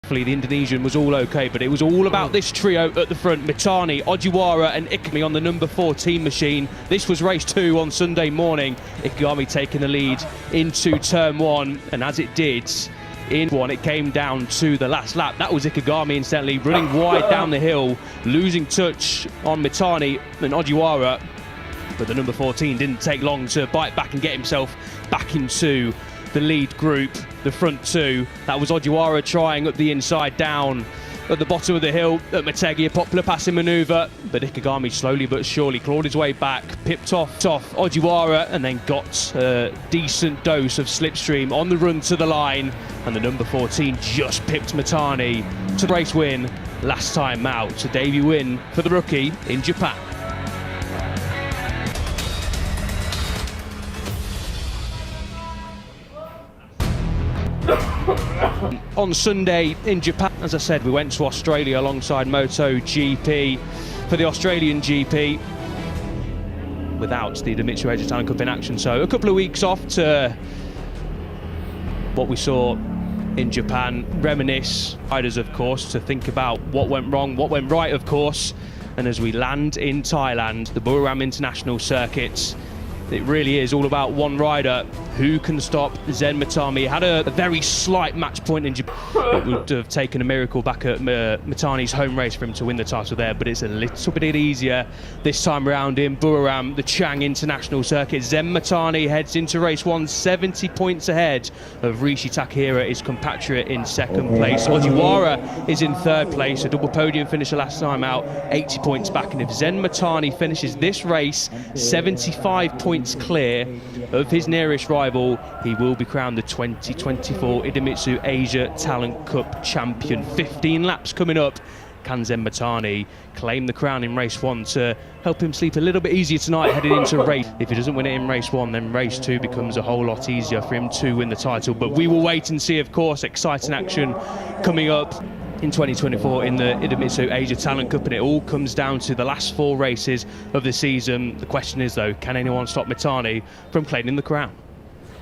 thankfully the Indonesian was all okay, but it was all about this trio at the front: Mitani, Ojiwara and Iklan on the number 14 machine. This was race 2 on Sunday morning. Iklan taking the lead into turn 1, and as it did in 1, it came down to the last lap. That was Ikagami, incidentally, running wide down the hill, losing touch on Mitani and Ojiwara, but the number 14 didn't take long to bite back and get himself back into the lead group, the front 2. That was Ojiwara trying up the inside down at the bottom of the hill at Motegi, a popular passing manoeuvre, but Ikagami slowly but surely clawed his way back, pipped off Ojiwara, and then got a decent dose of slipstream on the run to the line, and the number 14 just pipped Mitani to the race win last time out. A debut win for the rookie in Japan. On Sunday in Japan, as I said, we went to Australia alongside MotoGP for the Australian GP without the Idemitsu Asia Talent Cup in action. So a couple of weeks off to what we saw in Japan, reminisce, riders of course, to think about what went wrong, what went right of course. And as we land in Thailand, the Buriram International Circuit, it really is all about one rider who can stop Zen Mitani. Had a very slight match point in Japan. It would have taken a miracle back at Mitani's home race for him to win the title there, but it's a little bit easier this time around in Buriram, the Chang International Circuit. Zen Mitani heads into race 1, 70 points ahead of Rishi Takehira, his compatriot, in second place. Ojiwara is in third place, a double podium finisher last time out, 80 points back. And if Zen Mitani finishes this race 75 points clear of his nearest rival, he will be crowned the 2024 Idemitsu Asia Talent Cup champion. 15 laps coming up. Can Zen Mitani claim the crown in race 1 to help him sleep a little bit easier tonight heading into race? If he doesn't win it in race 1, then race 2 becomes a whole lot easier for him to win the title. But we will wait and see, of course. Exciting action coming up in 2024 in the Idemitsu Asia Talent Cup, and it all comes down to the last 4 races of the season. The question is, though, can anyone stop Mitani from claiming the crown?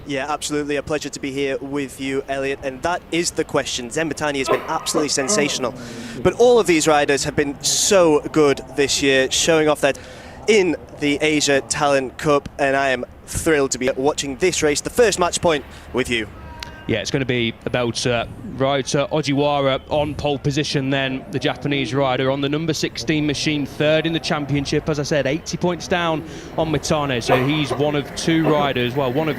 Yeah, absolutely. A pleasure to be here with you, Elliot. And that is the question. Zen Mitani has been absolutely sensational. But all of these riders have been so good this year, showing off that in the Asia Talent Cup. And I am thrilled to be watching this race, the first match point, with you. Yeah, it's going to be about rider Ojiwara on pole position then, the Japanese rider on the number 16 machine, third in the championship. As I said, 80 points down on Mitani, so he's one of 2 riders, well, one of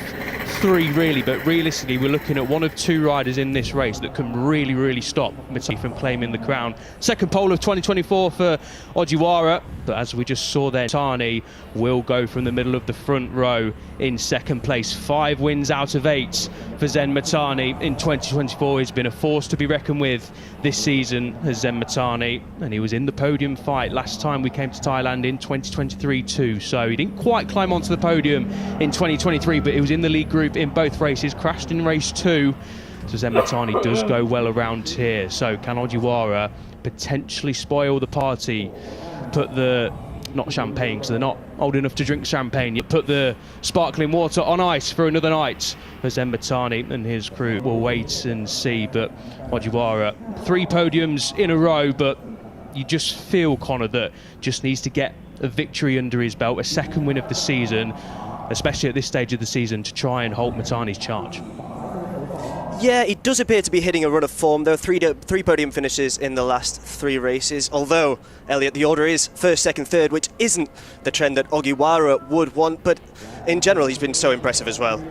3 really, but realistically we're looking at one of 2 riders in this race that can really stop Mitani from claiming the crown. Second pole of 2024 for Ojiwara, but as we just saw there, Mitani will go from the middle of the front row in second place. 5 wins out of 8 for Zen Mitani in 2024. He's been a force to be reckoned with this season as Zen Mitani, and he was in the podium fight last time we came to Thailand in 2023 too. So he didn't quite climb onto the podium in 2023, but he was in the lead group in both races, crashed in race 2. So Zen Mitani does go well around here. So can Ojiwara potentially spoil the party, put the, not champagne because they're not old enough to drink champagne, you put the sparkling water on ice for another night as Zen Mitani and his crew will wait and see. But Ojiwara, 3 podiums in a row, but you just feel, Connor, that just needs to get a victory under his belt, a second win of the season, especially at this stage of the season, to try and halt Mitani's charge. Yeah, he does appear to be hitting a run of form. There are 3 podium finishes in the last 3 races, although, Elliot, the order is first, second, third, which isn't the trend that Ojiwara would want, but in general he's been so impressive as well.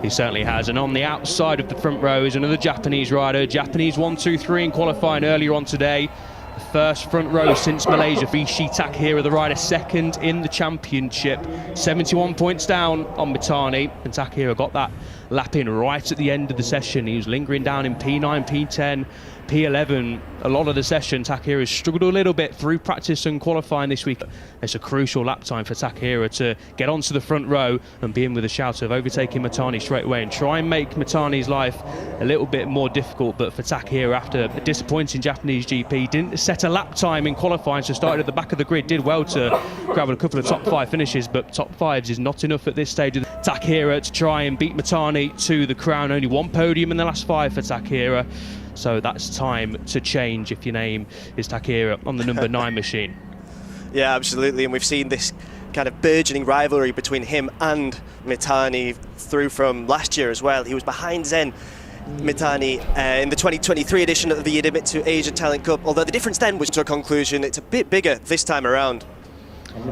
He certainly has, and on the outside of the front row is another Japanese rider, Japanese 1, 2, 3 in qualifying earlier on today. The first front row since Malaysia. Rishi Takehira, the rider, second in the championship. 71 points down on Mitani, and Takehira got that lap in right at the end of the session. He was lingering down in P9, P10, P11. A lot of the session, Takehira struggled a little bit through practice and qualifying this week. It's a crucial lap time for Takehira to get onto the front row and be in with a shout of overtaking Mitani straight away and try and make Mitani's life a little bit more difficult. But for Takehira, after a disappointing Japanese GP, didn't set a lap time in qualifying, so started at the back of the grid, did well to grab a couple of top 5 finishes, but top 5s is not enough at this stage of Takehira to try and beat Mitani to the crown. Only 1 podium in the last 5 for Takehira. So that's time to change if your name is Takehira on the number 9 machine. Yeah, absolutely, and we've seen this kind of burgeoning rivalry between him and Mitani through from last year as well. He was behind Zen Mitani in the 2023 edition of the Idemitsu Asia Talent Cup, although the difference then was to a conclusion. It's a bit bigger this time around.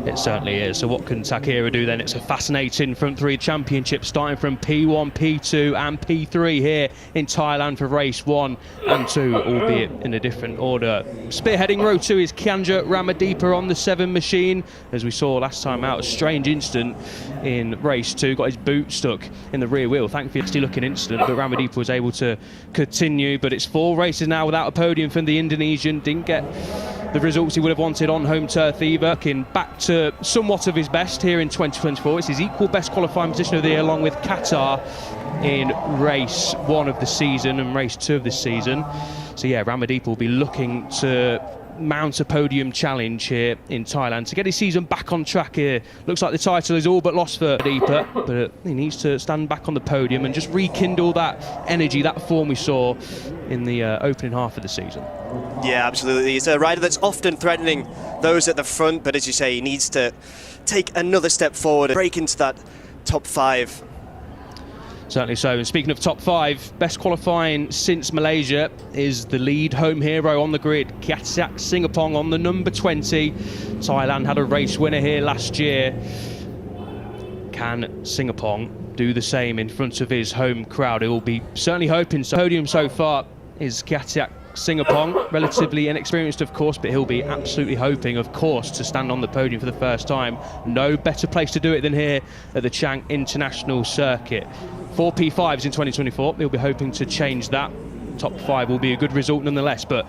It certainly is. So what can Takehira do then? It's a fascinating front three championship starting from P1, P2 and P3 here in Thailand for race 1 and 2, albeit in a different order. Spearheading row 2 is Kianja Ramadipa on the 7 machine. As we saw last time out, a strange incident in race 2, got his boot stuck in the rear wheel. Thankfully, it's still looking incident, but Ramadipa was able to continue. But it's 4 races now without a podium from the Indonesian. Didn't get the results he would have wanted on home turf either. Back to somewhat of his best here in 2024. It's his equal best qualifying position of the year, along with Qatar in race 1 of the season and race 2 of this season. So yeah, Ramadipa will be looking to mount a podium challenge here in Thailand to get his season back on track here. Looks like the title is all but lost for Ramadipa, but he needs to stand back on the podium and just rekindle that energy, that form we saw in the opening half of the season. Yeah, absolutely. He's a rider that's often threatening those at the front, but as you say, he needs to take another step forward and break into that top 5. Certainly so. And speaking of top 5, best qualifying since Malaysia is the lead home hero on the grid, Kiatsak Singapong on the number 20. Thailand had a race winner here last year. Can Singapong do the same in front of his home crowd? He will be certainly hoping so. Podium so far is Kiatsak Singapong, relatively inexperienced of course, but he'll be absolutely hoping of course to stand on the podium for the first time. No better place to do it than here at the Chang International Circuit. 4 P5s in 2024, he'll be hoping to change that. Top 5 will be a good result nonetheless, but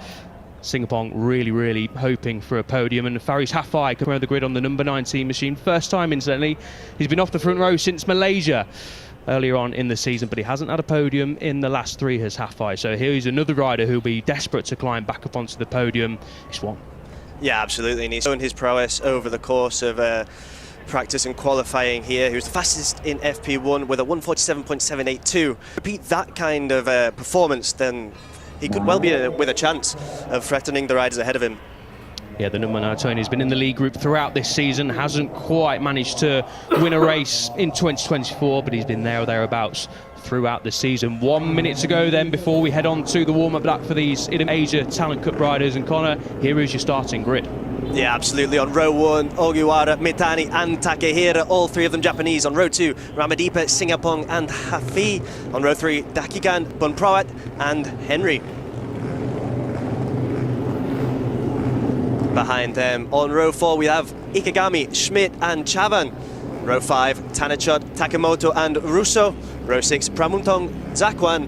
Singapong really hoping for a podium. And Faris Hafai coming around the grid on the number 19 machine. First time incidentally, he's been off the front row since Malaysia earlier on in the season, but he hasn't had a podium in the last 3 as Hafai. So here is another rider who'll be desperate to climb back up onto the podium. He's won. Yeah, absolutely, and he's shown his prowess over the course of practice and qualifying here. He was the fastest in FP1 with a 147.782. Repeat that kind of performance, then he could well be with a chance of threatening the riders ahead of him. Yeah, the number 9 Tony has been in the lead group throughout this season, hasn't quite managed to win a race in 2024, but he's been there or thereabouts throughout the season. 1 minute to go then before we head on to the warm-up lap for these Asia Talent Cup riders. And Connor, here is your starting grid. Yeah, absolutely. On row 1, Ogiwara, Mitani and Takehira, all 3 of them Japanese. On row 2, Ramadipa, Singapong and Hafi. On row 3, Dakigan, Bonprawat and Henry. Behind them, on row 4, we have Ikegami, Schmidt and Chavan. Row 5, Tanachot, Takamoto and Russo. Row 6, Pramuntong, Zakwan